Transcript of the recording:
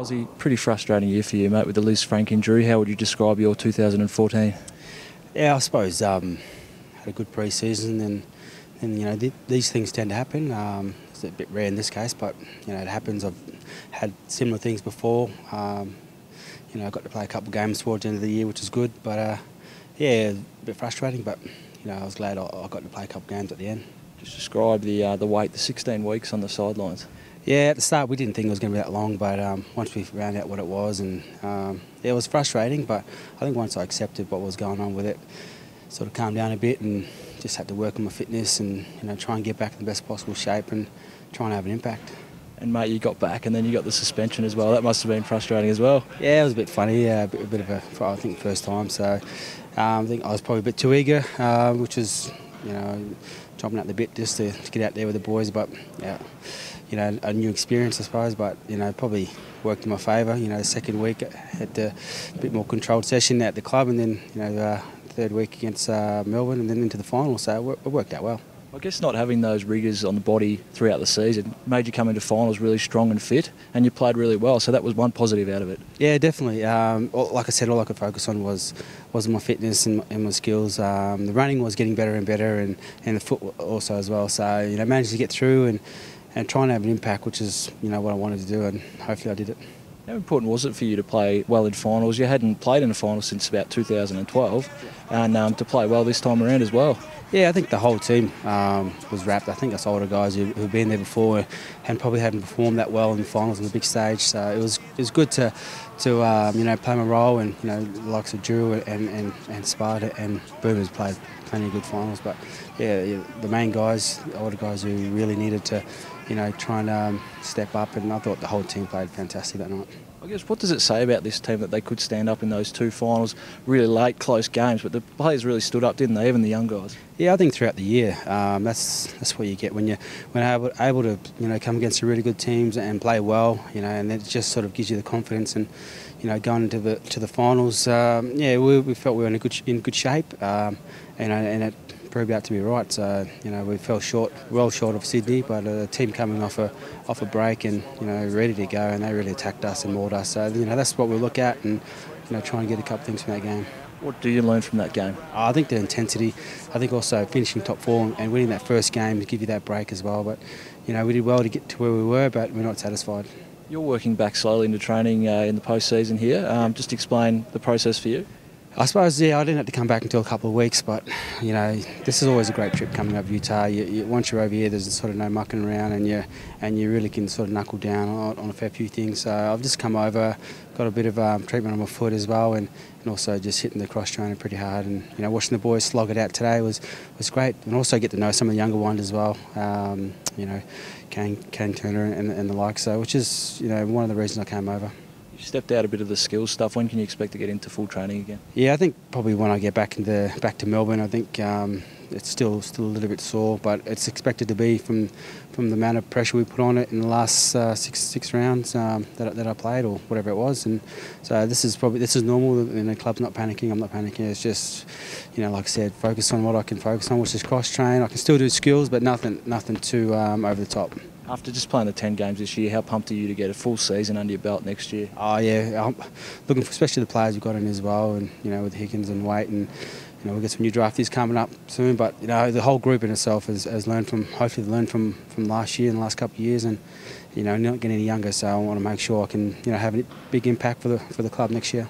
Ozzy, pretty frustrating year for you, mate, with the Liz Frank injury. How would you describe your 2014? Yeah, I suppose had a good pre-season, and you know these things tend to happen. It's a bit rare in this case, but you know it happens. I've had similar things before. You know, I got to play a couple of games towards the end of the year, which is good. But yeah, a bit frustrating. But you know, I was glad I got to play a couple of games at the end. Just describe the wait, the 16 weeks on the sidelines. Yeah, at the start we didn't think it was going to be that long, but once we found out what it was, and yeah, it was frustrating, but I think once I accepted what was going on with it, sort of calmed down a bit and just had to work on my fitness and you know try and get back in the best possible shape and try and have an impact. And mate, you got back and then you got the suspension as well. That must have been frustrating as well. Yeah, it was a bit funny, a bit of a, I think, first time, so I think I was probably a bit too eager, which was, you know, chomping at the bit just to get out there with the boys, but yeah. You know, a new experience, I suppose, but you know, probably worked in my favour. You know, the second week I had a bit more controlled session at the club, and then you know, third week against Melbourne, and then into the final. So it worked out well. I guess not having those rigours on the body throughout the season made you come into finals really strong and fit, and you played really well. So that was one positive out of it. Yeah, definitely. Like I said, all I could focus on was my fitness and my skills. The running was getting better and better, and the foot also as well. So you know, managed to get through and try and have an impact, which is, you know, what I wanted to do, and hopefully I did it. How important was it for you to play well in finals? You hadn't played in a final since about 2012, and to play well this time around as well. Yeah, I think the whole team was wrapped. I think I saw the guys who've been there before and probably haven't performed that well in the finals on the big stage. So it was good to you know, play my role, and you know, the likes of Drew and Sparta and Boomers played plenty of good finals. But yeah, the main guys, all the guys who really needed to, you know, try and step up, and I thought the whole team played fantastic that night. I guess, what does it say about this team that they could stand up in those two finals, really late, close games, but the players really stood up, didn't they, even the young guys? Yeah, I think throughout the year, that's what you get when you're able to, you know, come against really good teams and play well, you know, and it just sort of gives you the confidence, and you know, going into the finals, yeah, we felt we were in good shape, and it proved out to be right. So you know, we fell well short of Sydney, but the team coming off a break and you know, ready to go, and they really attacked us and mauled us. So you know, that's what we look at, and you know, try and get a couple things from that game. What do you learn from that game? I think the intensity. I think also finishing top four and winning that first game to give you that break as well. But you know, we did well to get to where we were, but we're not satisfied. You're working back slowly into training in the post-season here. Just explain the process for you. I suppose, yeah, I didn't have to come back until a couple of weeks, but, you know, this is always a great trip coming up Utah. Once you're over here, there's sort of no mucking around, and you really can sort of knuckle down on a fair few things. So I've just come over, got a bit of treatment on my foot as well, and also just hitting the cross-trainer pretty hard. And, you know, watching the boys slog it out today was great, and also get to know some of the younger ones as well, you know, Kane Turner and the like, so, which is, you know, one of the reasons I came over. You stepped out a bit of the skills stuff. When can you expect to get into full training again? Yeah, I think probably when I get back to Melbourne. I think it's still a little bit sore, but it's expected to be from the amount of pressure we put on it in the last six rounds that I played, or whatever it was. And so this is normal. And the club's not panicking. I'm not panicking. It's just, you know, like I said, focus on what I can focus on, which is cross train. I can still do skills, but nothing too over the top. After just playing the 10 games this year, how pumped are you to get a full season under your belt next year? Oh yeah, I'm looking for, especially the players we've got in as well, and you know, with Higgins and Waite, and you know, we'll get some new draftees coming up soon. But you know, the whole group in itself has learned from last year and the last couple of years, and you know, not getting any younger. So I want to make sure I can, you know, have a big impact for the club next year.